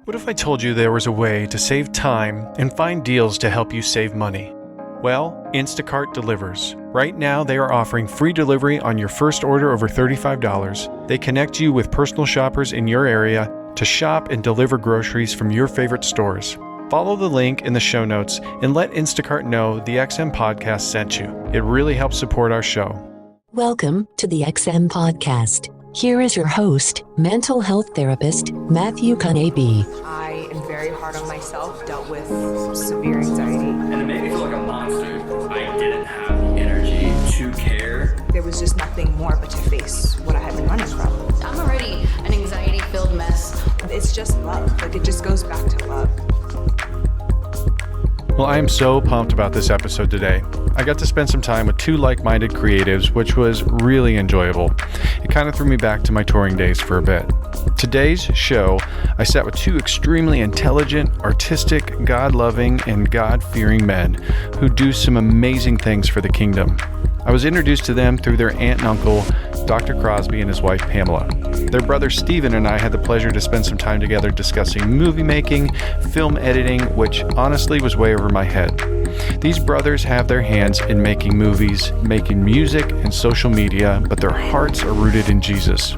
What if I told you there was a way to save time and find deals to help you save money? Well, Instacart delivers. Right now, they are offering free delivery on your first order over $35. They connect you with personal shoppers in your area to shop and deliver groceries from your favorite stores. Follow the link in the show notes and let Instacart know the XM Podcast sent you. It really helps support our show. Welcome to the XM Podcast. Here is your host, mental health therapist, Matthew Kanabe. I am very hard on myself, dealt with severe anxiety. And it made me feel like a monster. I didn't have the energy to care. There was just nothing more but to face what I had been running from. I'm already an anxiety-filled mess. It's just love. Like, it just goes back to love. Well, I am so pumped about this episode today. I got to spend some time with two like-minded creatives, which was really enjoyable. It kind of threw me back to my touring days for a bit. Today's show, I sat with two extremely intelligent, artistic, God-loving, and God-fearing men who do some amazing things for the kingdom. I was introduced to them through their aunt and uncle, Dr. Crosby and his wife, Pamela. Their brother, Stephen, and I had the pleasure to spend some time together discussing movie making, film editing, which honestly was way over my head. These brothers have their hands in making movies, making music, and social media, but their hearts are rooted in Jesus.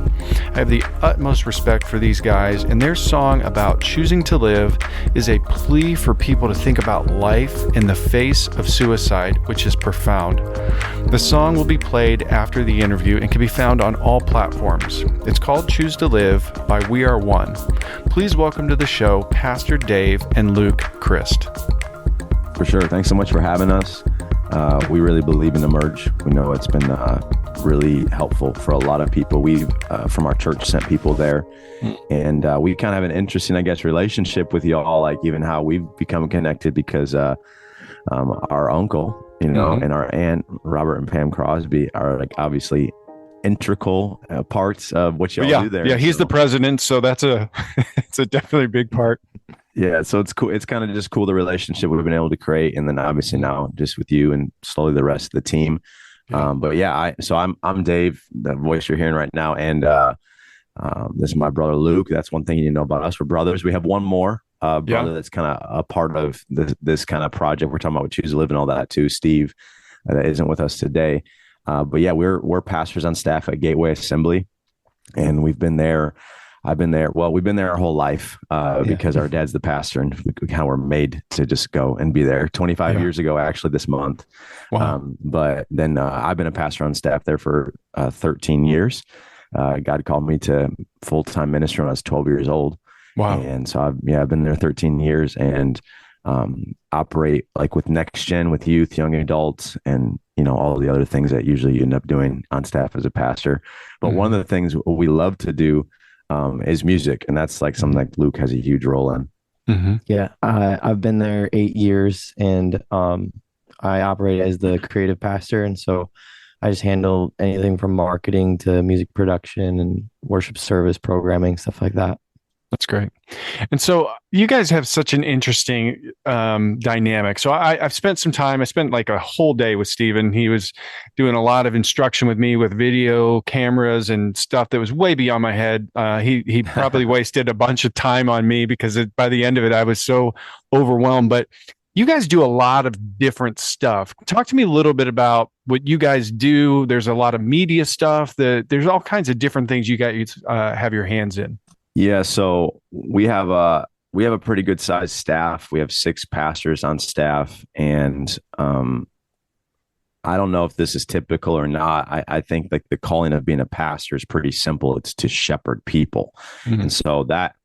I have the utmost respect for these guys, and their song about choosing to live is a plea for people to think about life in the face of suicide, which is profound. The song will be played after the interview and can be found on all platforms. It's called Choose to Live by We Are One. Please welcome to the show Pastor Dave and Luke Krist. For sure. Thanks so much for having us. We really believe in the merge. We know it's been really helpful for a lot of people. We've, from our church, sent people there. And we kind of have an interesting, I guess, relationship with y'all, like even how we've become connected because our uncle, and our aunt, Robert and Pam Crosby, are like obviously integral parts of what y'all do there. Yeah, he's the president, so that's it's a definitely big part. Yeah, so it's cool. It's kind of just cool, the relationship we've been able to create, and then obviously now just with you and slowly the rest of the team. Yeah. But yeah, I'm Dave, the voice you're hearing right now, and this is my brother Luke. That's one thing you know about us. We're brothers. We have one more brother that's kind of a part of this kind of project we're talking about with Choose to Live and all that too. Steve, that isn't with us today, but yeah, we're pastors on staff at Gateway Assembly, and we've been there. I've been there. Well, we've been there our whole life because our dad's the pastor, and we kind of were made to just go and be there 25 years ago, actually this month. Wow. But then I've been a pastor on staff there for 13 years. God called me to full-time ministry when I was 12 years old. Wow. And so I've been there 13 years and operate like with next gen, with youth, young adults, and all the other things that usually you end up doing on staff as a pastor. But one of the things we love to do is music, and that's like something like Luke has a huge role in. Mm-hmm. Yeah, I've been there 8 years, and I operate as the creative pastor, and so I just handle anything from marketing to music production and worship service programming, stuff like that. That's great. And so you guys have such an interesting dynamic. So I spent like a whole day with Stephen. He was doing a lot of instruction with me with video cameras and stuff that was way beyond my head. He probably wasted a bunch of time on me because by the end of it, I was so overwhelmed. But you guys do a lot of different stuff. Talk to me a little bit about what you guys do. There's a lot of media stuff. There's all kinds of different things you guys have your hands in. Yeah, so we have a pretty good sized staff. We have 6 pastors on staff, and I don't know if this is typical or not. I think like the calling of being a pastor is pretty simple. It's to shepherd people, and so that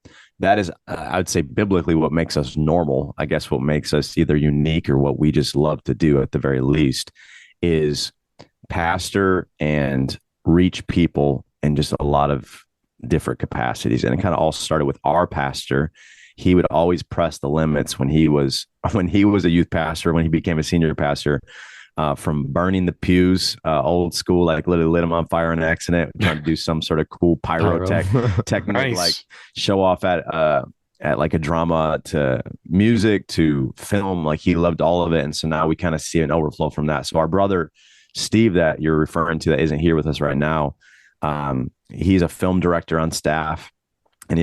is, I would say, biblically what makes us normal. I guess what makes us either unique or what we just love to do at the very least is pastor and reach people in just a lot of different capacities. And it kind of all started with our pastor. He would always press the limits when he was a youth pastor, when he became a senior pastor, from burning the pews, old school, like literally lit them on fire in an accident, trying to do some sort of cool technique, nice. Like show off at like a drama, to music, to film. Like he loved all of it. And so now we kind of see an overflow from that. So our brother, Steve, that you're referring to, that isn't here with us right now, he's a film director on staff. and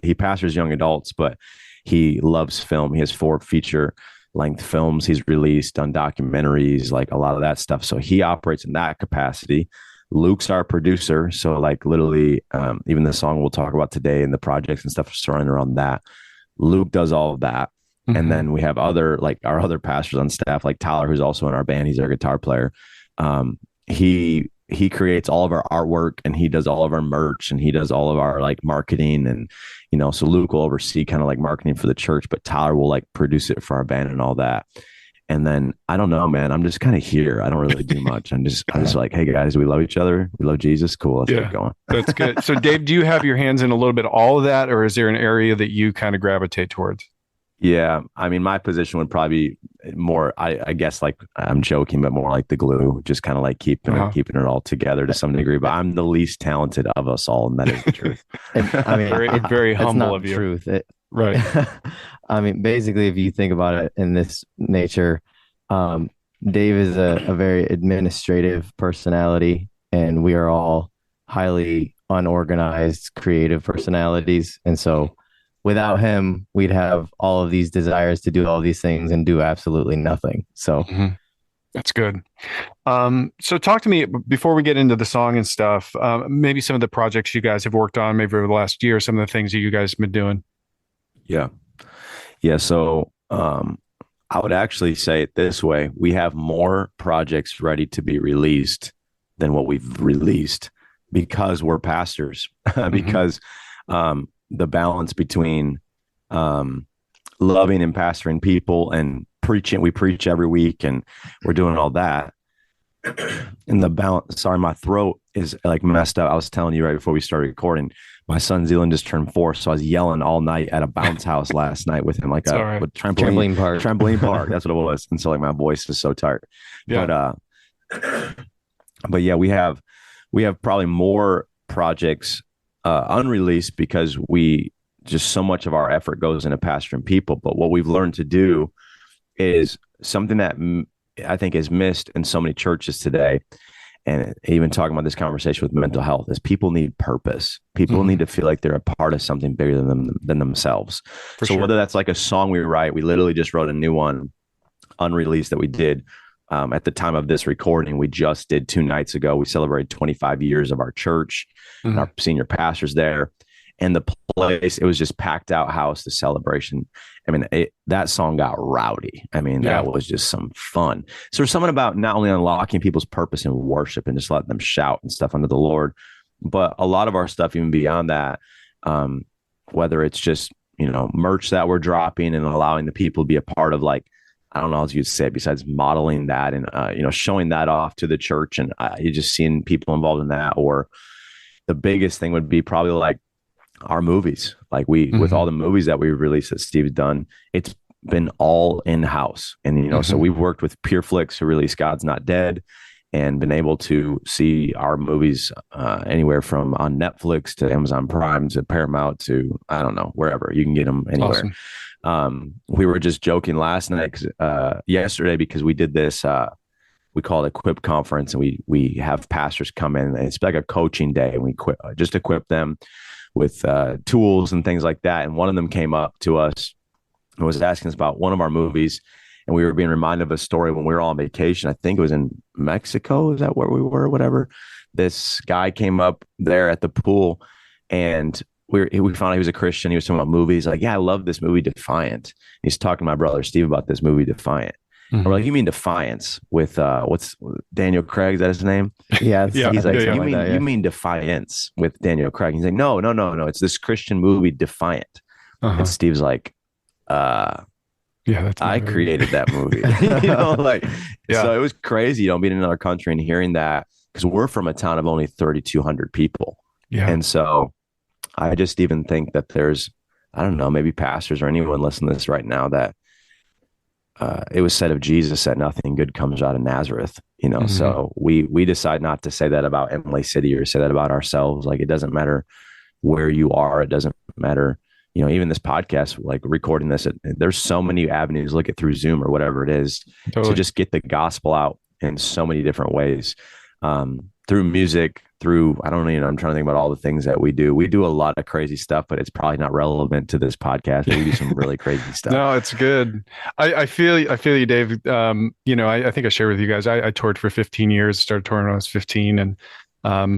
he pastors young adults, but he loves film. He has 4 feature length films he's released, done documentaries, like a lot of that stuff. So he operates in that capacity. Luke's our producer. So like literally, even the song we'll talk about today and the projects and stuff surrounding around that, Luke does all of that. Mm-hmm. And then we have our other pastors on staff, like Tyler, who's also in our band. He's our guitar player. He creates all of our artwork, and he does all of our merch, and he does all of our like marketing. And, so Luke will oversee kind of like marketing for the church, but Tyler will like produce it for our band and all that. And then I don't know, man, I'm just kind of here. I don't really do much. I'm just like, hey guys, we love each other. We love Jesus. Cool. Let's get going. That's good. So Dave, do you have your hands in a little bit of all of that, or is there an area that you kind of gravitate towards? Yeah. I mean, my position would probably be more, I guess, like I'm joking, but more like the glue, just kind of like keeping it all together to some degree. But I'm the least talented of us all, and that is the truth. I mean, very humble of you. Truth. Right. I mean, basically, if you think about it in this nature, Dave is a very administrative personality, and we are all highly unorganized, creative personalities. And so without him, we'd have all of these desires to do all these things and do absolutely nothing. So that's good. So talk to me before we get into the song and stuff, maybe some of the projects you guys have worked on, maybe over the last year, some of the things that you guys have been doing. Yeah. So I would actually say it this way. We have more projects ready to be released than what we've released because we're pastors, because the balance between loving and pastoring people and preaching, we preach every week and we're doing all that. And the balance, sorry, my throat is like messed up. I was telling you right before we started recording, my son Zealand just turned 4. So I was yelling all night at a bounce house last night with him, like a trampoline park. That's what it was. And so like my voice is so tired. Yeah. But yeah, we have probably more projects unreleased because we just so much of our effort goes into pastoring people. But what we've learned to do is something that I think is missed in so many churches today. And even talking about this conversation with mental health is people need purpose. People need to feel like they're a part of something bigger than themselves. So whether that's like a song we write, we literally just wrote a new one unreleased that we did at the time of this recording. We just did 2 nights ago. We celebrated 25 years of our church and our senior pastors there. And the place, it was just packed out house, the celebration. I mean, that song got rowdy. I mean, that was just some fun. So there's something about not only unlocking people's purpose in worship and just letting them shout and stuff unto the Lord, but a lot of our stuff, even beyond that, whether it's just, merch that we're dropping and allowing the people to be a part of, like, I don't know how you'd say it besides modeling that and, showing that off to the church. And you're just seeing people involved in that. Or the biggest thing would be probably like our movies, like with all the movies that we've released that Steve's done, it's been all in-house. And, so we've worked with PureFlix who released God's Not Dead and been able to see our movies anywhere from on Netflix to Amazon Prime to Paramount to, I don't know, wherever you can get them anywhere. Awesome. We were just joking last night, yesterday, because we did this, we call it Equip Conference, and we have pastors come in, and it's like a coaching day, and we just equip them with tools and things like that. And one of them came up to us and was asking us about one of our movies. And we were being reminded of a story when we were on vacation. I think it was in Mexico. Is that where we were? Whatever. This guy came up there at the pool, and we found out he was a Christian. He was talking about movies. Like, yeah, I love this movie Defiant. He's talking to my brother Steve about this movie Defiant. We're like, you mean Defiance with what's Daniel Craig? Is that his name? Yeah. He's like, you mean Defiance with Daniel Craig? He's like, no. It's this Christian movie Defiant. And Steve's like, I created that movie. So it was crazy, being in another country and hearing that, because we're from a town of only 3,200 people. Yeah. And so I just even think that there's, I don't know, maybe pastors or anyone listening to this right now that it was said of Jesus that nothing good comes out of Nazareth, so we decide not to say that about Emily City or say that about ourselves. Like, it doesn't matter where you are. It doesn't matter, even this podcast, like recording this, there's so many avenues, look at through Zoom or whatever it is, to just get the gospel out in so many different ways, through music, through, I don't know, I'm trying to think about all the things that we do. We do a lot of crazy stuff, but it's probably not relevant to this podcast. But we do some really crazy stuff. No, it's good. I feel you, Dave. I think I shared with you guys. I toured for 15 years. Started touring when I was 15, and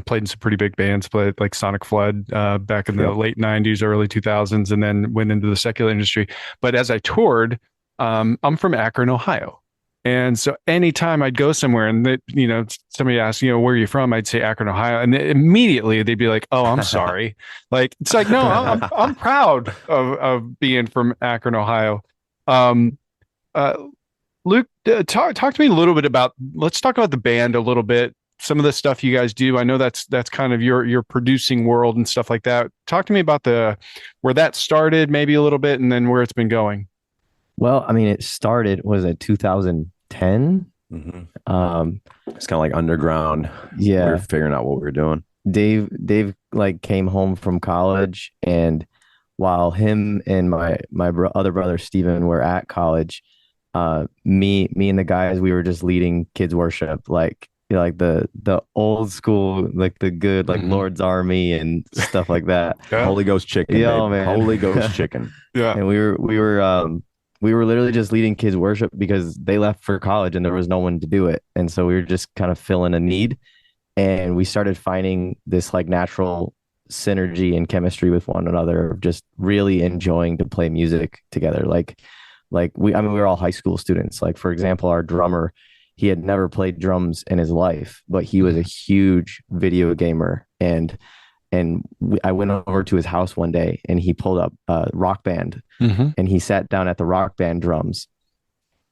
played in some pretty big bands. Played like Sonic Flood back in the late 90s, early 2000s, and then went into the secular industry. But as I toured, I'm from Akron, Ohio. And so anytime I'd go somewhere and somebody asked, where are you from? I'd say Akron, Ohio. And immediately they'd be like, oh, I'm sorry. Like, it's like, no, I'm proud of being from Akron, Ohio. Luke, talk to me a little bit let's talk about the band a little bit. Some of the stuff you guys do. I know that's kind of your producing world and stuff like that. Talk to me about where that started maybe a little bit and then where it's been going. Well, I mean, it started, was it 2010? Mm-hmm. It's kind of like underground. Yeah. We were figuring out what we were doing. Dave like came home from college, and while him and my other brother, Steven, were at college, me and the guys, we were just leading kids worship, like the old school, like the good, like Lord's Army and stuff like that. Yeah. Holy Ghost chicken. Yeah, man. Holy Ghost chicken. Yeah. And we were literally just leading kids worship because they left for college and there was no one to do it. And so we were just kind of filling a need, and we started finding this like natural synergy and chemistry with one another, of just really enjoying to play music together. We were all high school students. Like, for example, our drummer, he had never played drums in his life, but he was a huge video gamer. I went over to his house one day, and he pulled up a Rock Band, and he sat down at the Rock Band drums,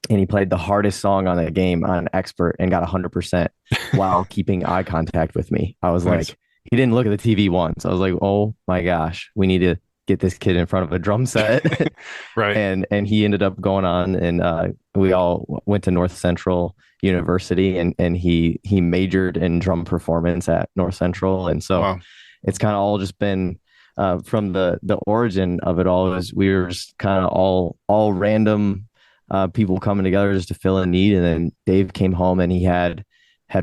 and he played the hardest song on the game on expert and got 100% while keeping eye contact with me. I was like, he didn't look at the TV once. I was like, oh my gosh, we need to get this kid in front of a drum set. Right. And he ended up going on, and we all went to North Central University, and he majored in drum performance at North Central. And so wow. It's kind of all just been from the origin of it all, is we were just kind of all random people coming together just to fill a need. And then Dave came home, and he had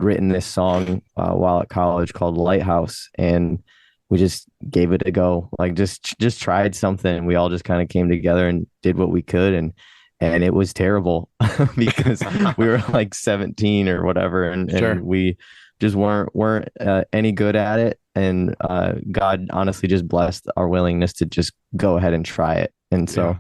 written this song while at college called Lighthouse, and we just gave it a go. Like just tried something. We all just kind of came together and did what we could, and it was terrible because we were like 17 or whatever, and we just weren't any good at it. And God honestly just blessed our willingness to just go ahead and try it. And so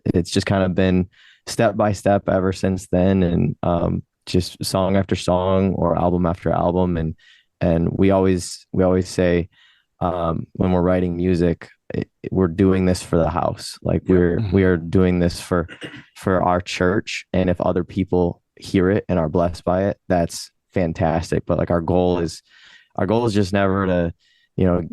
it's just kind of been step by step ever since then, and just song after song or album after album. And we always say when we're writing music, we're doing this for the house. Like we are doing this for our church. And if other people hear it and are blessed by it, that's fantastic. But like our goal is just never to,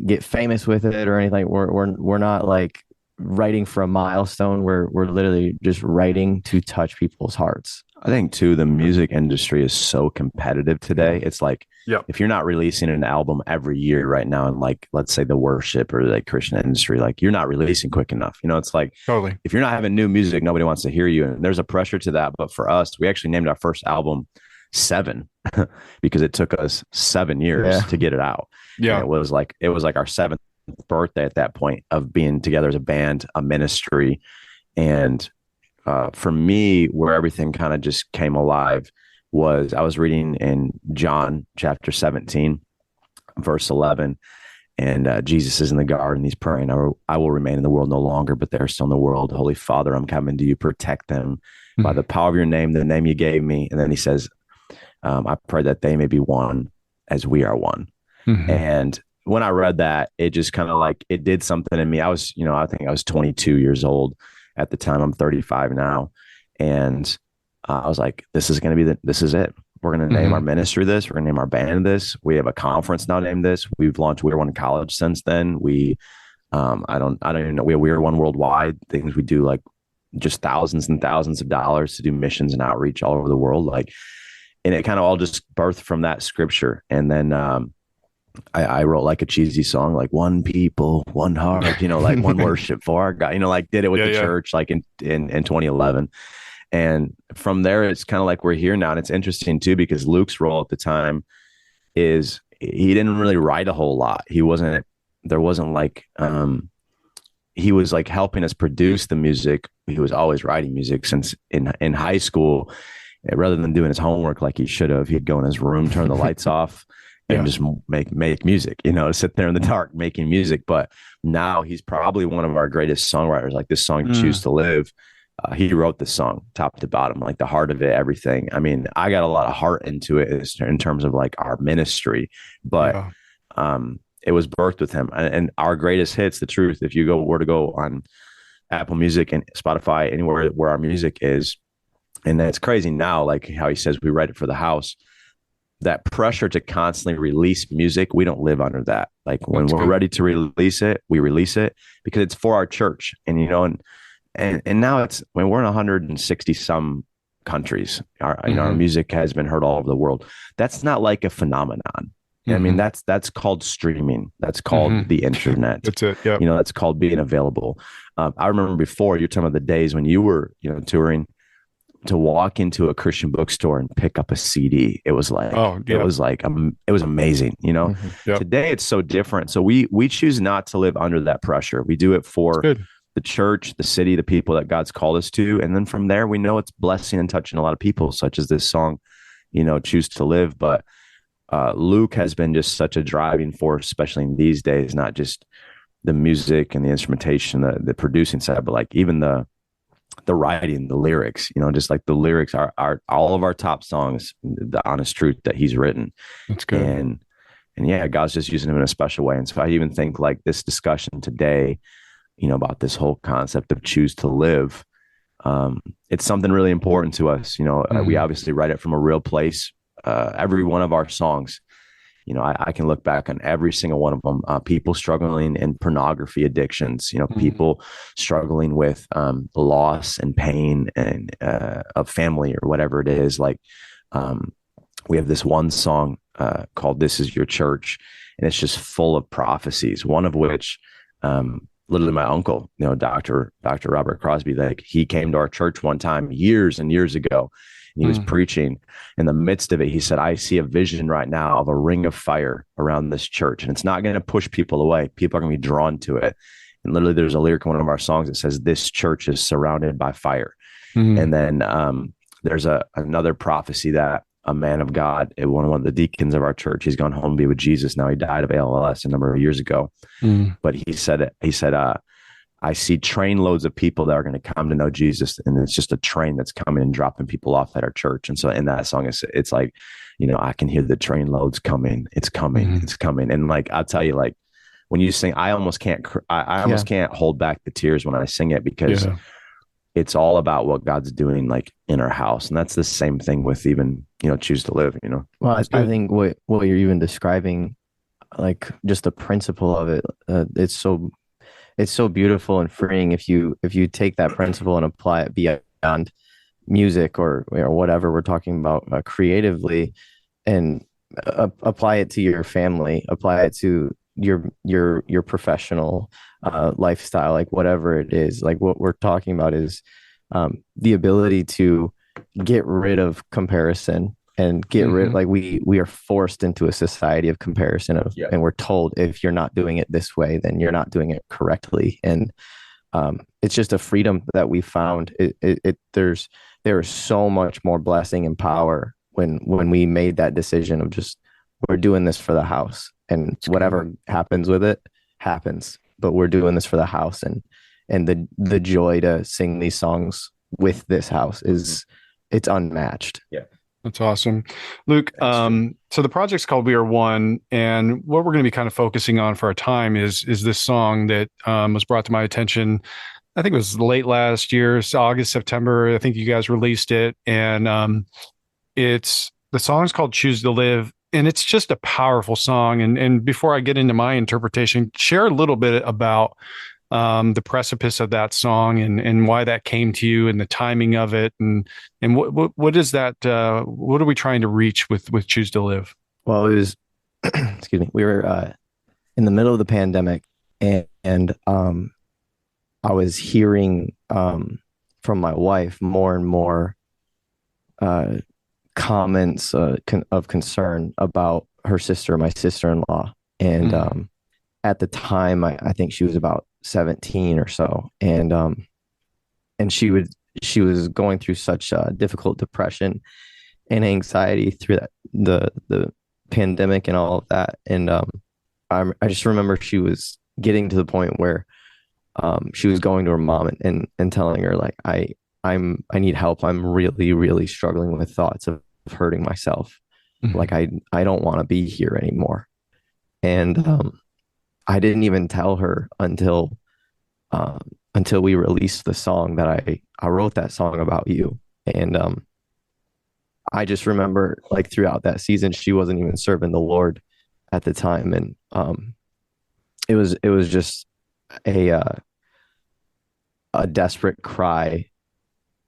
get famous with it or anything. We're not like writing for a milestone. We're literally just writing to touch people's hearts. I think too, the music industry is so competitive today. It's like, if you're not releasing an album every year right now, and like, let's say the worship or like Christian industry, like you're not releasing quick enough. It's like, totally. If you're not having new music, nobody wants to hear you. And there's a pressure to that. But for us, we actually named our first album 7 because it took us 7 years to get it out. Yeah. And it was like our 7th birthday at that point of being together as a band, a ministry. And for me, where everything kind of just came alive was I was reading in John chapter 17, verse 11, and Jesus is in the garden. He's praying, I will remain in the world no longer, but they're still in the world. Holy Father, I'm coming to you. Protect them by the power of your name, the name you gave me. And then he says, I pray that they may be one as we are one. And when I read that, it just kind of like, it did something in me. I was, I think I was 22 years old at the time. I'm 35 now. And I was like, this is going to be this is it. We're going to name our ministry this. We're going to name our band this. We have a conference now named this. We've launched We're One College since then. We, I don't even know. We have We're One Worldwide things. We do like just thousands and thousands of dollars to do missions and outreach all over the world. Like, and it kind of all just birthed from that scripture. And then I wrote like a cheesy song, like one people, one heart, like one worship for our God, like did it with the church, like in 2011. And from there, it's kind of like we're here now. And it's interesting too, because Luke's role at the time is he didn't really write a whole lot. He wasn't like he was like helping us produce the music. He was always writing music since in high school. Rather than doing his homework like he should have, he'd go in his room, turn the lights off, and just make music, sit there in the dark making music. But now he's probably one of our greatest songwriters. Like this song, Choose to Live. He wrote this song top to bottom, like the heart of it, everything. I mean, I got a lot of heart into it in terms of like our ministry, but it was birthed with him. And our greatest hits, the truth, if you were to go on Apple Music and Spotify, anywhere where our music is, and that's crazy now, like how he says we write it for the house. That pressure to constantly release music, we don't live under that. Like when we're ready to release it, we release it because it's for our church. And and now it's when we're in 160 some countries, our music has been heard all over the world. That's not like a phenomenon. I mean, that's called streaming. That's called the internet. That's it. Yeah. That's called being available. I remember before, you're talking about the days when you were, touring, to walk into a Christian bookstore and pick up a CD. It was like, it was amazing. Today it's so different. So we choose not to live under that pressure. We do it for the church, the city, the people that God's called us to. And then from there, we know it's blessing and touching a lot of people, such as this song, Choose to Live. But Luke has been just such a driving force, especially in these days, not just the music and the instrumentation, the producing side, but like even the writing, the lyrics, just like the lyrics are all of our top songs, the honest truth that he's written. That's good. And yeah, God's just using him in a special way. And so I even think like this discussion today, about this whole concept of choose to live, it's something really important to us. We obviously write it from a real place. Every one of our songs, I can look back on every single one of them. People struggling in pornography addictions, people struggling with loss and pain and of family or whatever it is. Like we have this one song called "This Is Your Church," and it's just full of prophecies. One of which, literally, my uncle, Dr. Robert Crosby, like he came to our church one time years and years ago. He was preaching. In the midst of it, he said, I see a vision right now of a ring of fire around this church, and it's not going to push people away. People are going to be drawn to it. And literally there's a lyric in one of our songs that says, this church is surrounded by fire. And then there's another prophecy that a man of God, one of the deacons of our church, he's gone home to be with Jesus now. He died of ALS a number of years ago. But he said, I see train loads of people that are going to come to know Jesus, and it's just a train that's coming and dropping people off at our church. And so in that song, it's like, I can hear the train loads coming. It's coming. It's coming. And like, I'll tell you, like when you sing, I almost can't hold back the tears when I sing it, because it's all about what God's doing like in our house. And that's the same thing with even, Choose to Live, Well, I think what you're even describing, like just the principle of it, it's so beautiful and freeing if you take that principle and apply it beyond music or whatever we're talking about creatively, and apply it to your family, apply it to your professional lifestyle, like whatever it is. Like what we're talking about is the ability to get rid of comparison and get rid, like we are forced into a society of comparison and we're told if you're not doing it this way, then you're not doing it correctly. And it's just a freedom that we found. There is so much more blessing and power when we made that decision of just, we're doing this for the house, and whatever happens with it happens, but we're doing this for the house. And the joy to sing these songs with this house it's unmatched. Yeah. That's awesome. Luke, so the project's called We Are One, and what we're going to be kind of focusing on for our time is this song that was brought to my attention. I think it was late last year, August, September. I think you guys released it, and the song's called Choose to Live, and it's just a powerful song. And before I get into my interpretation, share a little bit about the precipice of that song and why that came to you and the timing of it, and what is that? What are we trying to reach with Choose to Live? Well, it was, excuse me, we were in the middle of the pandemic, and I was hearing from my wife more and more comments of concern about her sister, my sister-in-law. And at the time, I think she was about 17 or so. And she was going through such difficult depression and anxiety through the pandemic and all of that. And I just remember she was getting to the point where she was going to her mom and telling her, like, I need help. I'm really, really struggling with thoughts of hurting myself. Like, I don't want to be here anymore. And I didn't even tell her until we released the song that I wrote that song about you. And I just remember, like, throughout that season, she wasn't even serving the Lord at the time. And it was just a desperate cry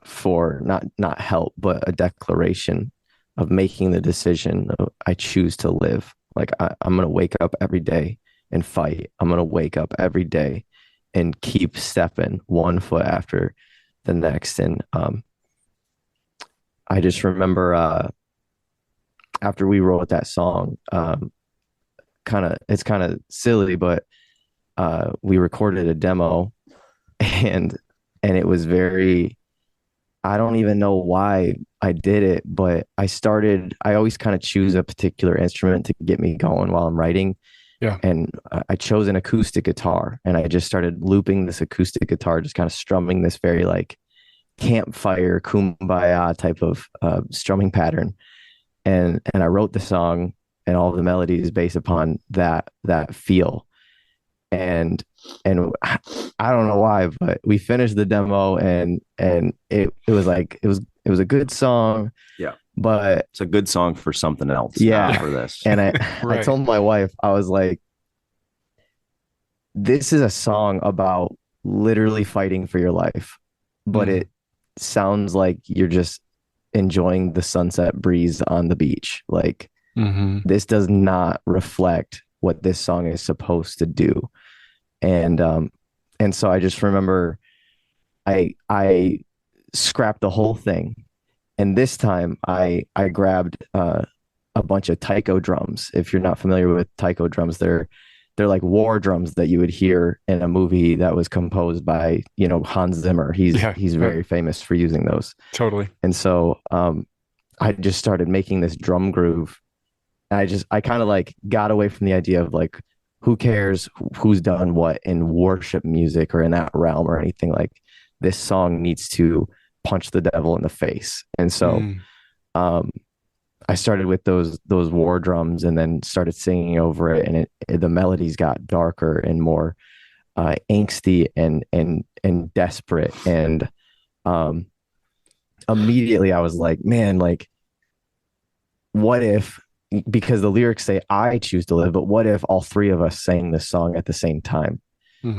for not help, but a declaration of making the decision of, I choose to live. Like, I'm going to wake up every day and fight. I'm going to wake up every day and keep stepping one foot after the next. And I just remember after we wrote that song, it's kind of silly, but we recorded a demo, and it was very, I don't even know why I did it, but I always kind of choose a particular instrument to get me going while I'm writing. Yeah. And I chose an acoustic guitar, and I just started looping this acoustic guitar, just kind of strumming this very, like, campfire kumbaya type of strumming pattern. And I wrote the song and all of the melodies based upon that feel. And I don't know why, but we finished the demo, and it was like, it was a good song. Yeah. But it's a good song for something else. Yeah. For this. And I Right. told my wife, I was like, this is a song about literally fighting for your life, but it sounds like you're just enjoying the sunset breeze on the beach. Like, this does not reflect what this song is supposed to do. And so I just remember I scrapped the whole thing. And this time I grabbed a bunch of taiko drums. If you're not familiar with taiko drums, they're like war drums that you would hear in a movie that was composed by, Hans Zimmer. He's very famous for using those. Totally. And so I just started making this drum groove. And I kind of, like, got away from the idea of, like, who cares who's done what in worship music or in that realm or anything. Like, this song needs to punch the devil in the face. And so I started with those war drums, and then started singing over it, and the melodies got darker and more angsty and desperate. And immediately I was like, man, like, what if, because the lyrics say I choose to live, but what if all three of us sang this song at the same time,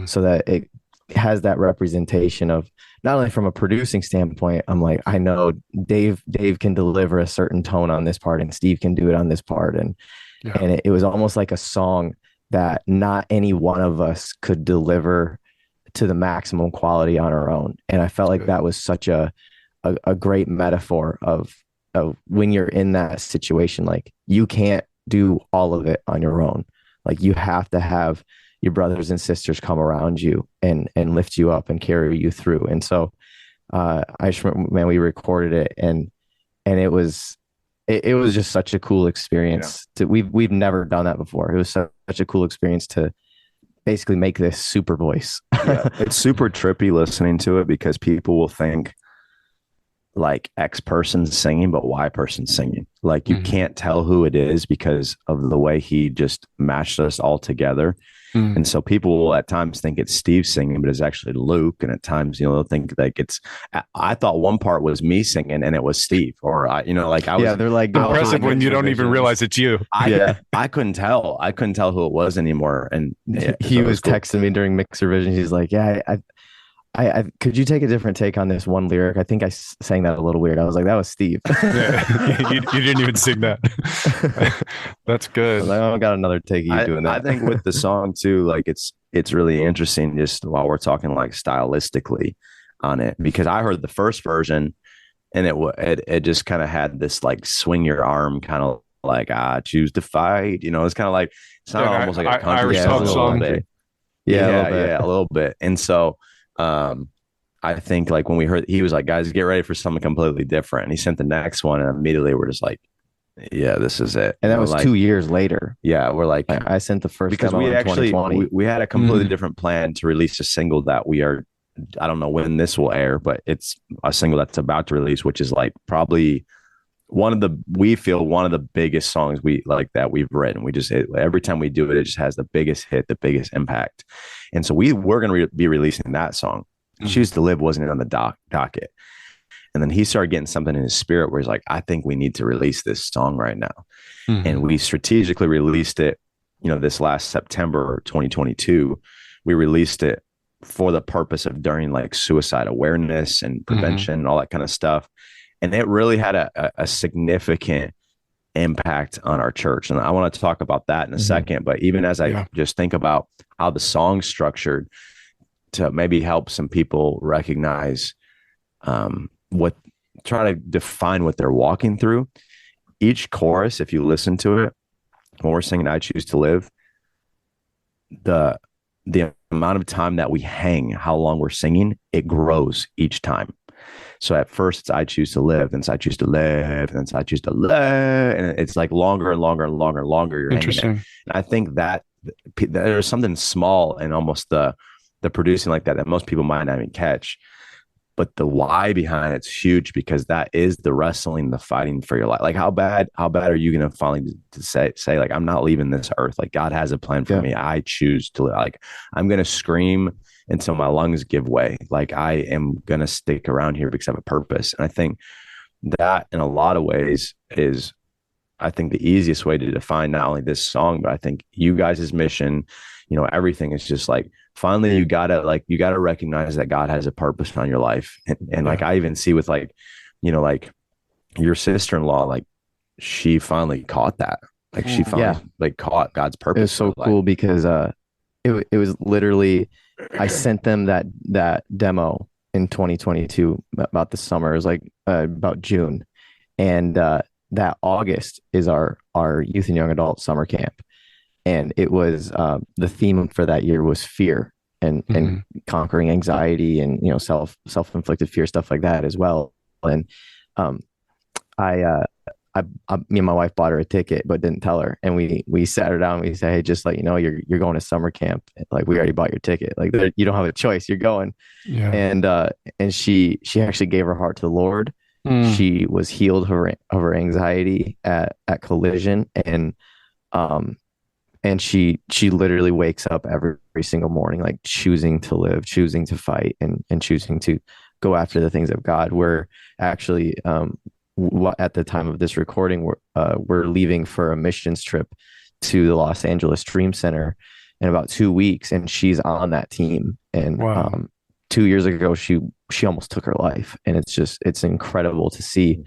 so that it has that representation of, not only from a producing standpoint, I'm like, I know Dave can deliver a certain tone on this part, and Steve can do it on this part. And it was almost like a song that not any one of us could deliver to the maximum quality on our own. And I felt like that was such a great metaphor of when you're in that situation. Like, you can't do all of it on your own. Like, you have to have your brothers and sisters come around you and lift you up and carry you through. And so I just remember, man, we recorded it, and it was just such a cool experience. We've never done that before. It was such a cool experience to basically make this super voice. Yeah, it's super trippy listening to it, because people will think, like, X person's singing, but Y person's singing. Like, you can't tell who it is because of the way he just mashed us all together. And so people will at times think it's Steve singing, but it's actually Luke. And at times, they'll think, like, I thought one part was me singing and it was Steve, or I was, they're like, impressive when you don't even realize it's you. I couldn't tell who it was anymore. And he was cool. Texting me during Mixer Vision. He's like, yeah, I could you take a different take on this one lyric? I think I sang that a little weird. I was like, that was Steve. you didn't even sing that. That's good. I got another take of you doing that. I think with the song too, like, it's really interesting, just while we're talking, like, stylistically on it, because I heard the first version, and it just kind of had this, like, swing your arm kind of like I choose to fight. It's kind of like it's not almost like a country Irish song pub a song. little bit. Yeah, Yeah, a little bit. And so I think like when we heard, he was like, guys, get ready for something completely different. And he sent the next one, and immediately we're just like, yeah, this is it. And that was like 2 years later. Yeah, we're like, I sent the first because demo we in actually 2020. we had a completely different plan to release a single that I don't know when this will air, but it's a single that's about to release, which is like probably one of the biggest songs that we've written. Every time we do it, it just has the biggest hit, the biggest impact. And so we're going to be releasing that song. Choose to Live wasn't on the docket. And then he started getting something in his spirit where he's like, I think we need to release this song right now. And we strategically released it, this last September 2022. We released it for the purpose of during like suicide awareness and prevention and all that kind of stuff. And it really had a significant impact on our church. And I want to talk about that in a second. But even as I just think about how the song's structured to maybe help some people recognize try to define what they're walking through. Each chorus, if you listen to it, when we're singing I Choose to Live, the amount of time that we hang, how long we're singing, it grows each time. So at first it's I choose to live, then it's I choose to live, and then it's I choose to live, and it's like longer and longer and longer and longer you're hanging there. And I think that there's something small and almost the producing like that most people might not even catch. But the why behind it's huge, because that is the wrestling, the fighting for your life. Like how bad are you going to finally to say like, I'm not leaving this earth. Like God has a plan for me. I choose to live. Like I'm going to scream until my lungs give way. Like I am going to stick around here because I have a purpose. And I think that in a lot of ways is, I think the easiest way to define not only this song, but I think you guys' mission, everything is just like, finally, you gotta recognize that God has a purpose on your life. And like, I even see with like, like your sister-in-law, like she finally caught that. Like she finally like caught God's purpose. It was so cool because it was literally, I sent them that demo in 2022 about the summer. It was like about June. And that August is our youth and young adult summer camp. And it was the theme for that year was fear and conquering anxiety and self-inflicted fear, stuff like that as well. And me and my wife bought her a ticket but didn't tell her, and we sat her down and we said, hey, just let you know, you're going to summer camp. Like we already bought your ticket. Like you don't have a choice, you're going. And she actually gave her heart to the Lord. She was healed of her anxiety at Collision, and she literally wakes up every single morning, like choosing to live, choosing to fight, and choosing to go after the things of God. We're actually, at the time of this recording, we're leaving for a missions trip to the Los Angeles Dream Center in about 2 weeks, and she's on that team. And 2 years ago, she almost took her life, and it's incredible to see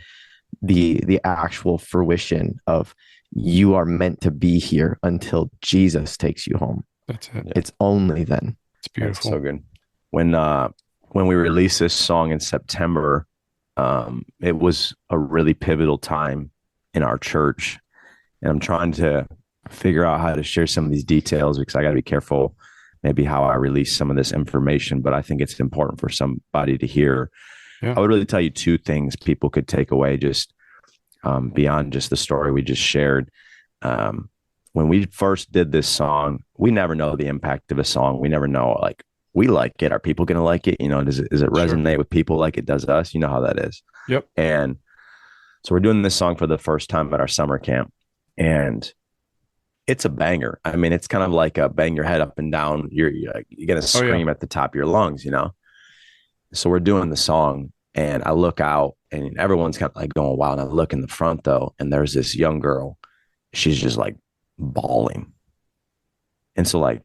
the actual fruition of, you are meant to be here until Jesus takes you home. That's it. It's only then. It's beautiful. That's so good. When we released this song in September, it was a really pivotal time in our church. And I'm trying to figure out how to share some of these details, because I got to be careful maybe how I release some of this information, but I think it's important for somebody to hear. I would really tell you two things people could take away just beyond just the story we just shared. When we first did this song, we never know the impact of a song. We never know, like, we like it. Are people going to like it? Does it resonate with people like it does us? You know how that is. Yep. And so we're doing this song for the first time at our summer camp, and it's a banger. I mean, it's kind of like a bang your head up and down. You're going to scream at the top of your lungs, So we're doing the song, and I look out, and everyone's kind of like going wild. And I look in the front though, and there's this young girl. She's just like bawling. And so like,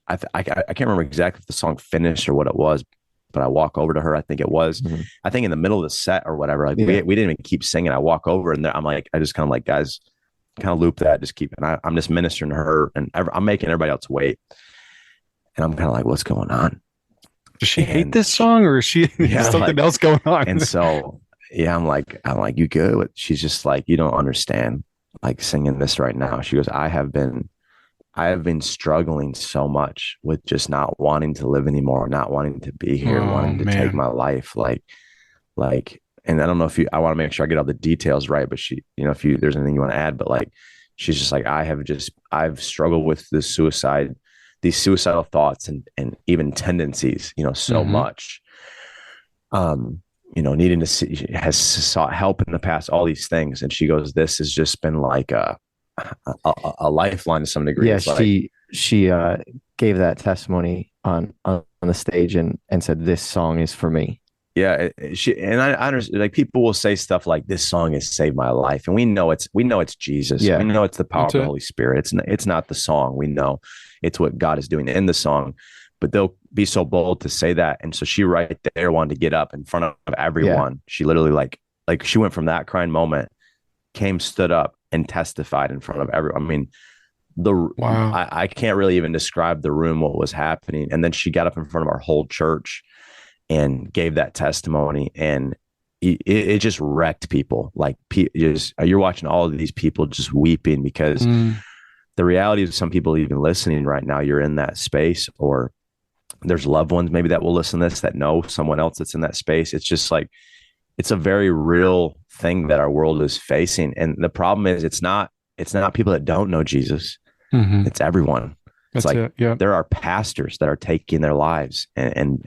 I can't remember exactly if the song finished or what it was, but I walk over to her. I think it was, I think in the middle of the set or whatever, like we didn't even keep singing. I walk over, and I'm like, I just kind of like, guys, kind of loop that, just keep it. I'm just ministering to her, and I'm making everybody else wait. And I'm kind of like, what's going on? Does she hate this song, or is she something else going on? And so, I'm like, you good? She's just like, you don't understand. like singing this right now. She goes, I have been struggling so much with just not wanting to live anymore, not wanting to be here, Oh wanting to take man. my life. Like, and I don't know if I want to make sure I get all the details right, but she, if there's anything you want to add, but like, she's just like, I've struggled with these suicidal thoughts and even tendencies, so Mm-hmm. much. Needing to see, has sought help in the past, all these things. And she goes, this has just been like a lifeline to some degree. Yeah, It's like, she gave that testimony on the stage and said, "This song is for me." yeah, I understand, like, people will say stuff like, this song has saved my life. And we know it's Jesus. We Yeah, know it's the power That's of the it. Holy Spirit. It's not the song. We know it's what God is doing in the song, but they'll be so bold to say that. And so she right there wanted to get up in front of yeah, everyone. She literally like she went from that crying moment, stood up and testified in front of everyone. I mean, Wow. I can't really even describe the room, what was happening. And then she got up in front of our whole church and gave that testimony, and it just wrecked people. Like, just you're watching all of these people just weeping, because Mm. the reality of some people even listening right now, you're in that space, or there's loved ones maybe that will listen to this that know someone else that's in that space. It's just like, it's a very real thing that our world is facing. And the problem is, it's not people that don't know Jesus. Mm-hmm. It's everyone. It's That's like, it. Yeah. there are pastors that are taking their lives and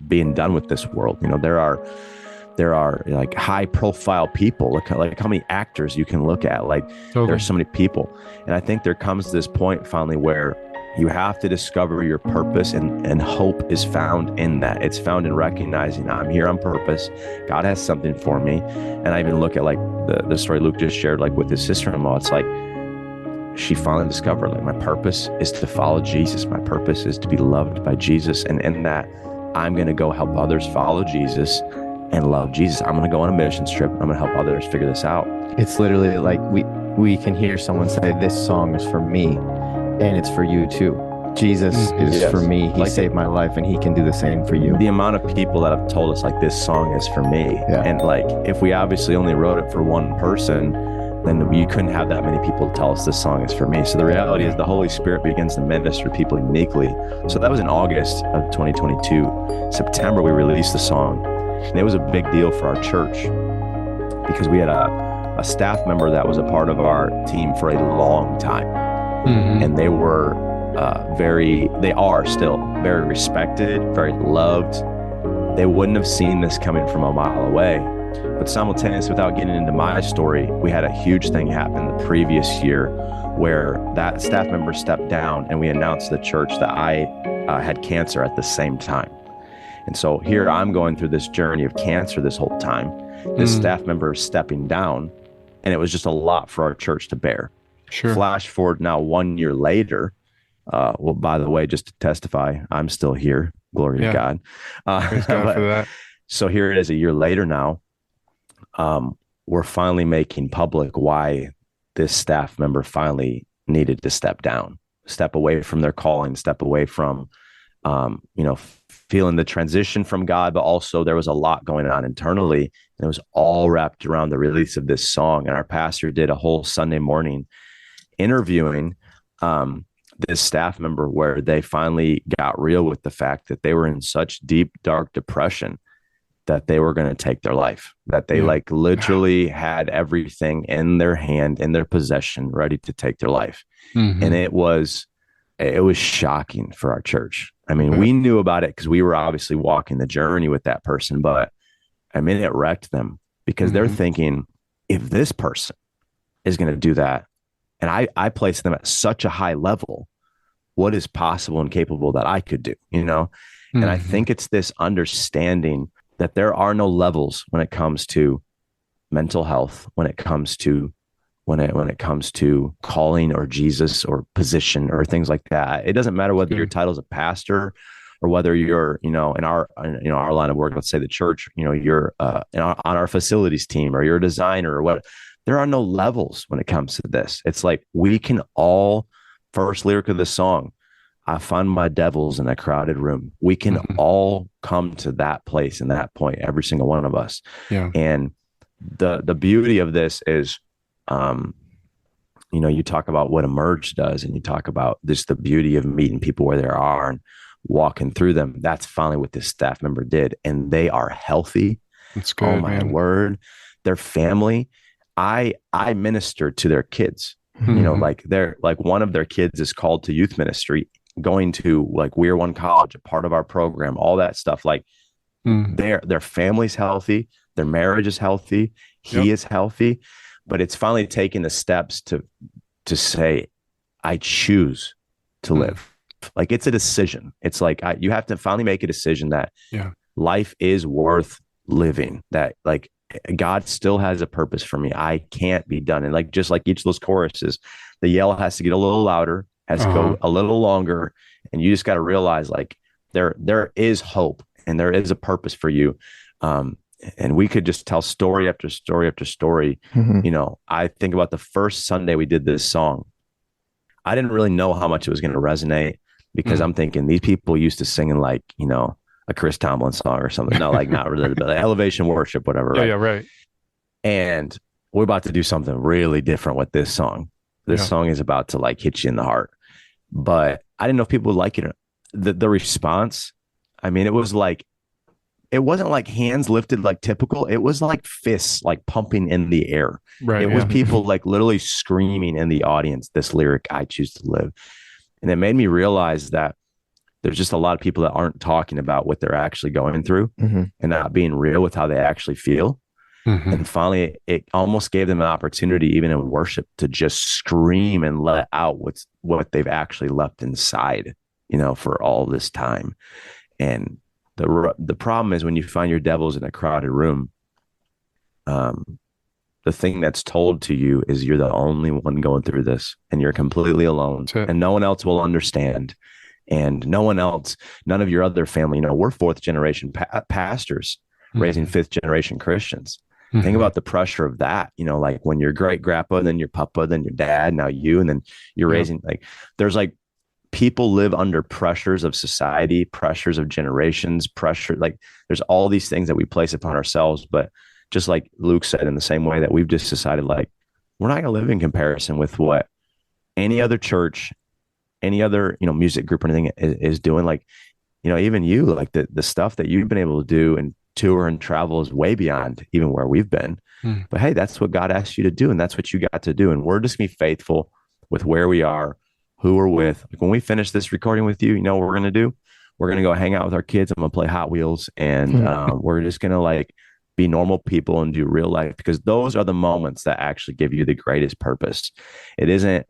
being done with this world. There are like high profile people. Look like how many actors you can look at. Like, Totally. there's so many people. And I think there comes this point finally where you have to discover your purpose, and hope is found in that. It's found in recognizing, I'm here on purpose. God has something for me. And I even look at like the story Luke just shared, like with his sister-in-law. It's like, she finally discovered, like, my purpose is to follow Jesus. My purpose is to be loved by Jesus. And in that, I'm going to go help others follow Jesus and love Jesus. I'm going to go on a mission trip. I'm going to help others figure this out. it's literally like we can hear someone say, "This song is for me, and it's for you too." Jesus is Yes. for me. He Like, saved my life, and he can do the same for you. the amount of people that have told us, like, this song is for me. Yeah. And like, if we obviously only wrote it for one person, then you couldn't have that many people tell us this song is for me. So the reality is, the Holy Spirit begins to minister to people uniquely. So that was in August of 2022. September, we released the song, and it was a big deal for our church, because we had a staff member that was a part of our team for a long time. Mm-hmm. And they were they are still very respected, very loved. They wouldn't have seen this coming from a mile away. But simultaneously, without getting into my story, we had a huge thing happen the previous year where that staff member stepped down, and we announced to the church that I had cancer at the same time. And so here I'm going through this journey of cancer this whole time. This staff member is stepping down, and it was just a lot for our church to bear. Sure. Flash forward now 1 year later. Well, by the way, just to testify, I'm still here. Glory to God. Praise God for that. So here it is, a year later now. We're finally making public why this staff member finally needed to step down, step away from their calling, step away from, feeling the transition from God, but also there was a lot going on internally, and it was all wrapped around the release of this song. And our pastor did a whole Sunday morning interviewing this staff member, where they finally got real with the fact that they were in such deep, dark depression that they were going to take their life, that they like literally had everything in their hand, in their possession, ready to take their life. Mm-hmm. And it was shocking for our church. I mean, we knew about it because we were obviously walking the journey with that person, but I mean, it wrecked them, because they're thinking, if this person is going to do that, and I place them at such a high level, what is possible and capable that I could do, And I think it's this understanding that there are no levels when it comes to mental health, when it comes to calling or Jesus or position or things like that. It doesn't matter whether your title is a pastor, or whether you're, in our line of work, let's say the church, you're on our facilities team, or you're a designer or what. There are no levels when it comes to this. It's like, we can all, first lyric of the song, I find my devils in a crowded room. We can all come to that place and that point, every single one of us. Yeah. And the beauty of this is, you talk about what Emerge does, and you talk about just the beauty of meeting people where they are and walking through them. That's finally what this staff member did. And they are healthy. That's good, oh my man. word. Their family. I minister to their kids. Like they're like, one of their kids is called to youth ministry, going to like We're One College, a part of our program, all that stuff. Like their family's healthy, their marriage is healthy, he is healthy, but it's finally taking the steps to say, I choose to live. Like it's a decision. It's like you have to finally make a decision that life is worth living, that like God still has a purpose for me. I can't be done. And like, just like each of those choruses, the yell has to get a little louder, has to go a little longer. And you just got to realize like there is hope and there is a purpose for you. And we could just tell story after story after story. I think about the first Sunday we did this song. I didn't really know how much it was going to resonate, because I'm thinking these people used to singing like, a Krist song or something. No, like not really, but like elevation worship, whatever. Yeah, right. And we're about to do something really different with this song. This song is about to like hit you in the heart. But I didn't know if people would like it. The response, I mean, it wasn't like hands lifted like typical. It was like fists like pumping in the air. Right. It was people like literally screaming in the audience, this lyric, I choose to live. And it made me realize that there's just a lot of people that aren't talking about what they're actually going through and not being real with how they actually feel. And finally, it almost gave them an opportunity, even in worship, to just scream and let out what they've actually left inside, for all this time. And the problem is when you find your devils in a crowded room, the thing that's told to you is you're the only one going through this, and you're completely alone, and no one else will understand. And none of your other family, we're fourth generation pastors raising fifth generation Christians. Think about the pressure of that, like when your great grandpa, then your papa, then your dad, now you, and then you're raising, like, there's like people live under pressures of society, pressures of generations, pressure. Like there's all these things that we place upon ourselves. But just like Luke said, in the same way that we've just decided, like, we're not going to live in comparison with what any other church, any other, music group or anything is doing. Like, even you, like the stuff that you've been able to do and tour and travel is way beyond even where we've been. But hey, that's what God asked you to do. And that's what you got to do. And we're just gonna be faithful with where we are, who we're with. Like when we finish this recording with you, what we're going to do? We're going to go hang out with our kids. I'm going to play Hot Wheels, and we're just going to like be normal people and do real life, because those are the moments that actually give you the greatest purpose. It isn't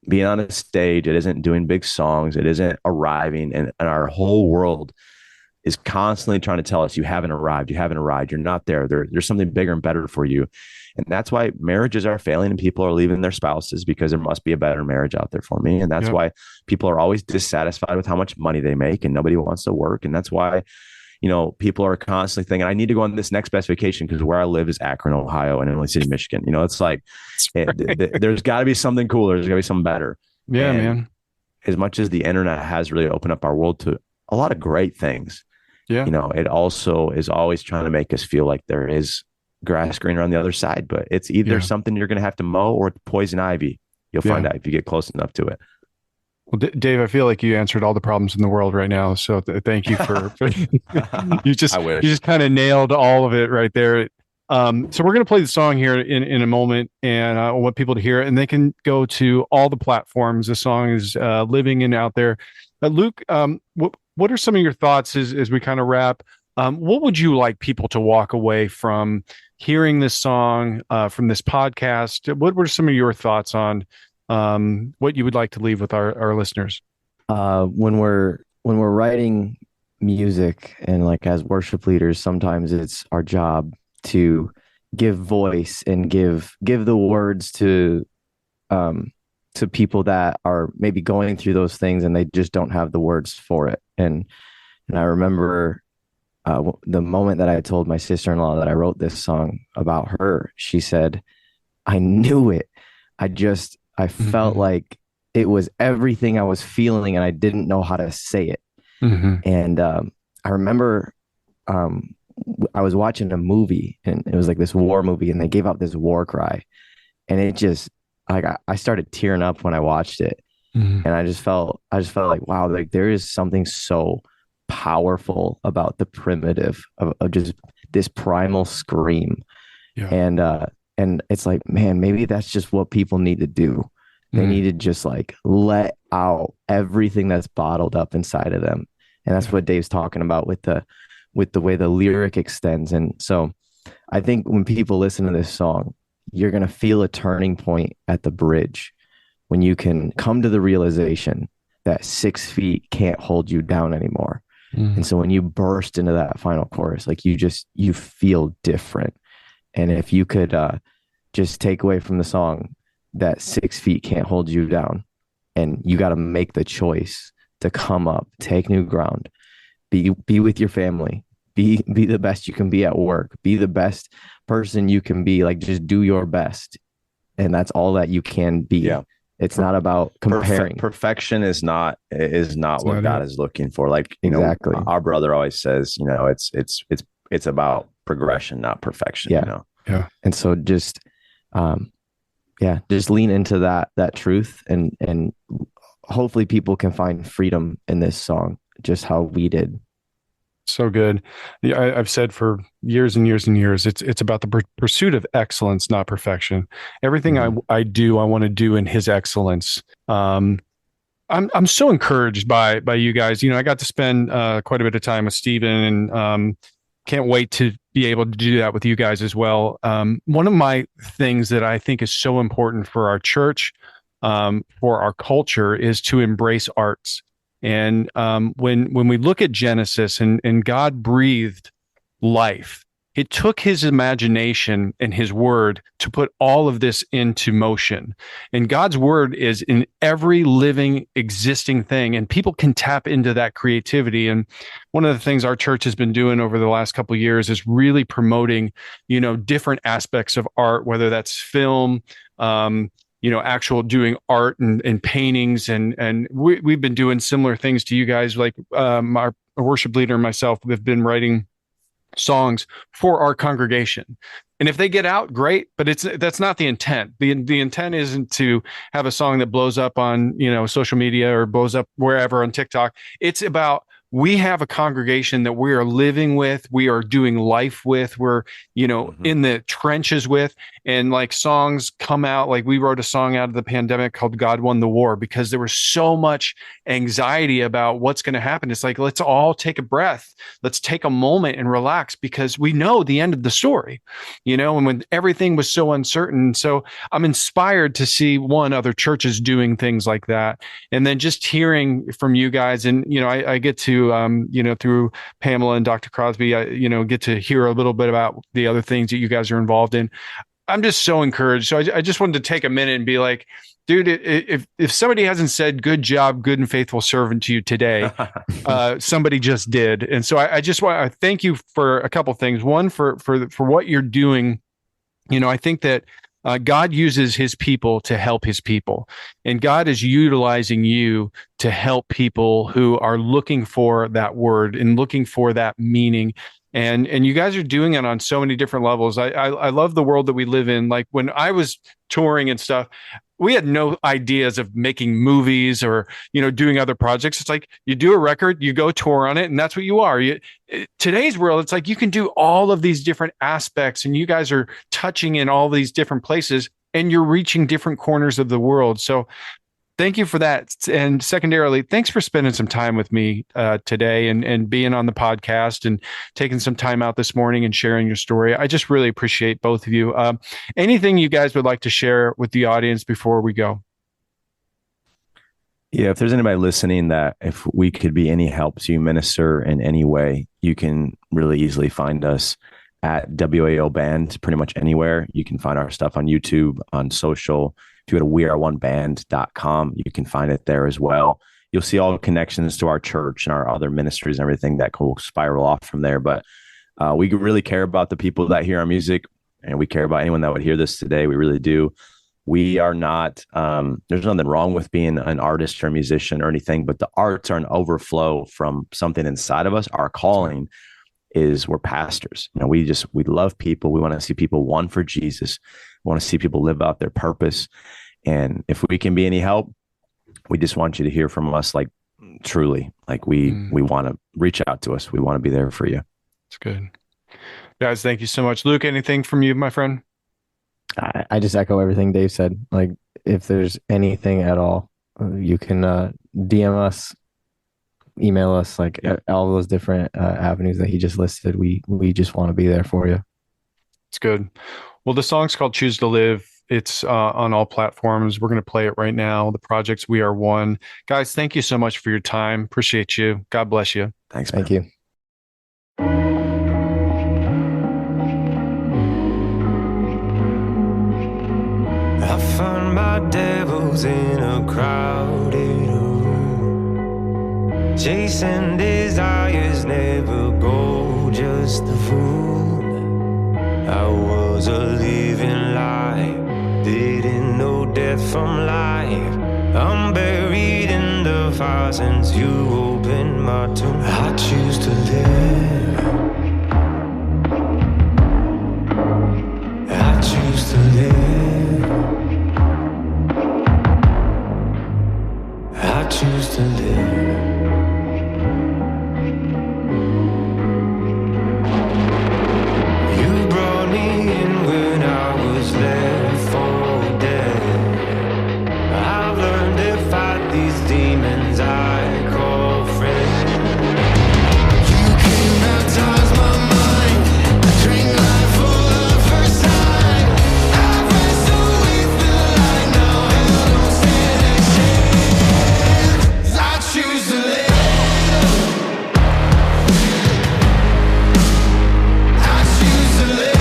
being on a stage. It isn't doing big songs. It isn't arriving. And our whole world is constantly trying to tell us, you haven't arrived. You haven't arrived. You're not there. There's something bigger and better for you. And that's why marriages are failing and people are leaving their spouses, because there must be a better marriage out there for me. And that's why people are always dissatisfied with how much money they make and nobody wants to work. And that's why, people are constantly thinking, I need to go on this next best vacation because where I live is Akron, Ohio, and Inland City, Michigan. It's like, there's got to be something cooler. There's got to be something better. Yeah, and man. As much as the internet has really opened up our world to a lot of great things, it also is always trying to make us feel like there is grass greener on the other side, but it's either something you're going to have to mow or poison ivy. You'll find out if you get close enough to it. Well, Dave, I feel like you answered all the problems in the world right now. So thank you for you just kind of nailed all of it right there. So we're going to play the song here in a moment, and I want people to hear it, and they can go to all the platforms. The song is living and out there. Luke, what are some of your thoughts as we kind of wrap? What would you like people to walk away from hearing this song, from this podcast? What were some of your thoughts on what you would like to leave with our listeners? When we're writing music and like as worship leaders, sometimes it's our job to give voice and give the words to people that are maybe going through those things and they just don't have the words for it. And I remember the moment that I told my sister-in-law that I wrote this song about her. She said, I knew it. I felt like it was everything I was feeling and I didn't know how to say it. And I remember I was watching a movie, and it was like this war movie, and they gave out this war cry, and it just like I started tearing up when I watched it, Mhm. and I just felt like, wow, like there is something so powerful about the primitive of just this primal scream. Yeah. And it's like, man, maybe that's just what people need to do. They need to just like let out everything that's bottled up inside of them. And that's what Dave's talking about with the way the lyric extends. And so I think when people listen to this song, you're going to feel a turning point at the bridge when you can come to the realization that 6 feet can't hold you down anymore. And so when you burst into that final chorus, like you feel different. And if you could just take away from the song that 6 feet can't hold you down, and you got to make the choice to come up, take new ground, be with your family, be the best you can be at work, be the best person you can be, like just do your best. And that's all that you can be. Yeah. It's not about comparing. Perfection is not what God is looking for. Like, exactly. Our brother always says, it's about progression, not perfection. Yeah. Yeah. And so just just lean into that truth, and hopefully people can find freedom in this song, just how we did. So good. Yeah, I've said for years and years and years, it's about the pursuit of excellence, not perfection. Everything I do, I want to do in His excellence. I'm so encouraged by you guys. I got to spend quite a bit of time with Stephen, and can't wait to be able to do that with you guys as well. One of my things that I think is so important for our church, for our culture, is to embrace arts. And when we look at Genesis and God breathed life, it took His imagination and His word to put all of this into motion. And God's word is in every living, existing thing, and people can tap into that creativity. And one of the things our church has been doing over the last couple of years is really promoting, different aspects of art, whether that's film, actual doing art and paintings. And we've been doing similar things to you guys. Like our worship leader and myself have been writing songs for our congregation. And if they get out, great, but that's not the intent. The intent isn't to have a song that blows up on, social media or blows up wherever on TikTok. It's about, we have a congregation that we are living with, we are doing life with, we're, in the trenches with, and like songs come out. Like we wrote a song out of the pandemic called God Won the War, because there was so much anxiety about what's going to happen. It's like, let's all take a breath. Let's take a moment and relax, because we know the end of the story, and when everything was so uncertain. So I'm inspired to see other churches doing things like that. And then just hearing from you guys, and, I get to, through Pamela and Dr. Crosby, I, get to hear a little bit about the other things that you guys are involved in. I'm just so encouraged. So I just wanted to take a minute and be like, dude, if somebody hasn't said good job, good and faithful servant to you today, somebody just did. And so I just want to thank you for a couple things. One, for what you're doing. I think that God uses His people to help His people, and God is utilizing you to help people who are looking for that word and looking for that meaning. And you guys are doing it on so many different levels. I love the world that we live in. Like when I was touring and stuff, we had no ideas of making movies or, doing other projects. It's like you do a record, you go tour on it, and that's what you are. Today's world, it's like you can do all of these different aspects, and you guys are touching in all these different places, and you're reaching different corners of the world. So thank you for that. And secondarily, thanks for spending some time with me today and being on the podcast and taking some time out this morning and sharing your story. I just really appreciate both of you. Anything you guys would like to share with the audience before we go? Yeah, if there's anybody listening that if we could be any help to you minister in any way, you can really easily find us at WAO Band pretty much anywhere. You can find our stuff on YouTube, on social. If you go to weareoneband.com, you can find it there as well. You'll see all the connections to our church and our other ministries and everything that will spiral off from there. But we really care about the people that hear our music, and we care about anyone that would hear this today. We really do. We are not, there's nothing wrong with being an artist or a musician or anything, but the arts are an overflow from something inside of us. Our calling is we're pastors. We love people. We want to see people won for Jesus. We want to see people live out their purpose. And if we can be any help, we just want you to hear from us, like truly, like we want to reach out to us. We want to be there for you. It's good. Guys, thank you so much. Luke, anything from you, my friend? I just echo everything Dave said. Like, if there's anything at all, you can DM us, email us, like all those different avenues that he just listed. We just want to be there for you. It's good. Well, the song's called Choose to Live. It's on all platforms. We're going to play it right now. The project's We Are One. Guys, thank you so much for your time. Appreciate you. God bless you. Thanks, Thank man. you. I find my devils in a crowded room. Chasing desires never go, just a fool. I was a living lie, didn't know death from life. I'm buried in the fire since you opened my tomb. I choose to live. I choose to live. I choose to live. You brought me in when I was left for dead. I've learned to fight these demons I call friends. You can baptize my mind. I drink life for the first time. I wrestle with the light now. Hell don't stand a chance. I choose to live. I choose to live.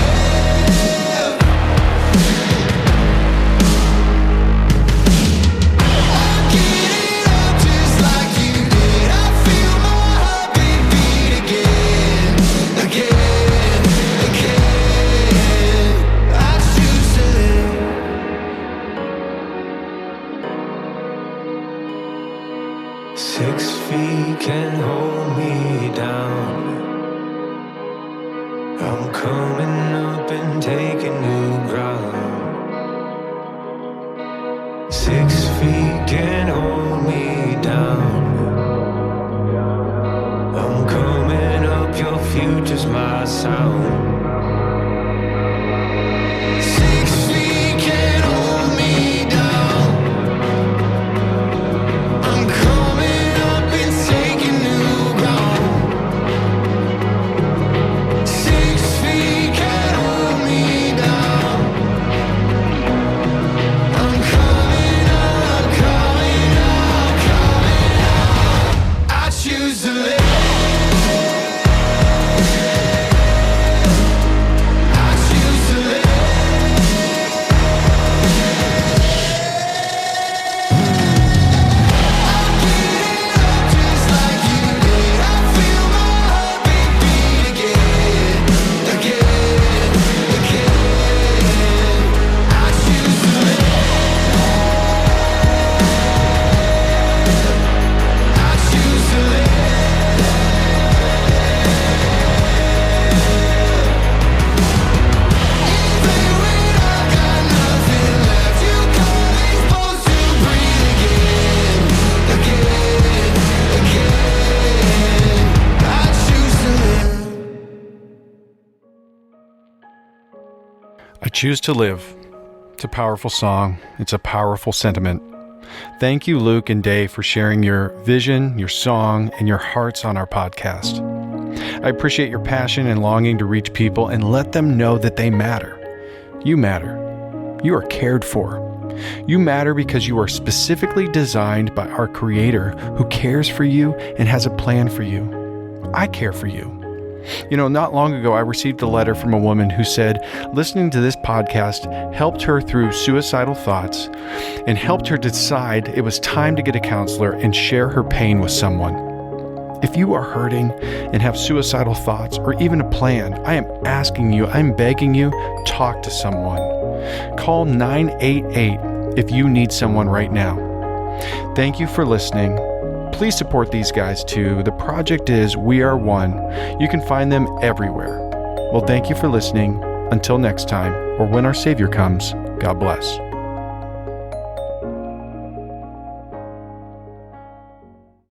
I'm getting up just like you did. I feel my heartbeat beat again, again, again. I choose to live. 6 feet can hold me down. I'm coming up and taking new ground. 6 feet can hold me down. I'm coming up, your future's my sound. 6 feet can hold me down. I'm coming up and taking new ground. 6 feet can hold me down. I'm coming up, coming up, coming up. I choose to live. I choose to live. Just like you did, I feel my heartbeat beat again, again, again. I choose to live. I choose to live. Even when I got nothing left, you call me supposed to breathe again, again, again. I choose to live. I Choose to Live. It's a powerful song. It's a powerful sentiment. Thank you, Luke and Dave, for sharing your vision, your song, and your hearts on our podcast. I appreciate your passion and longing to reach people and let them know that they matter. You matter. You are cared for. You matter because you are specifically designed by our Creator who cares for you and has a plan for you. I care for you. You know, not long ago, I received a letter from a woman who said listening to this podcast helped her through suicidal thoughts and helped her decide it was time to get a counselor and share her pain with someone. If you are hurting and have suicidal thoughts or even a plan, I am asking you, I'm begging you, talk to someone. Call 988 if you need someone right now. Thank you for listening. Please support these guys too. The project is We Are One. You can find them everywhere. Well, thank you for listening. Until next time, or when our Savior comes, God bless.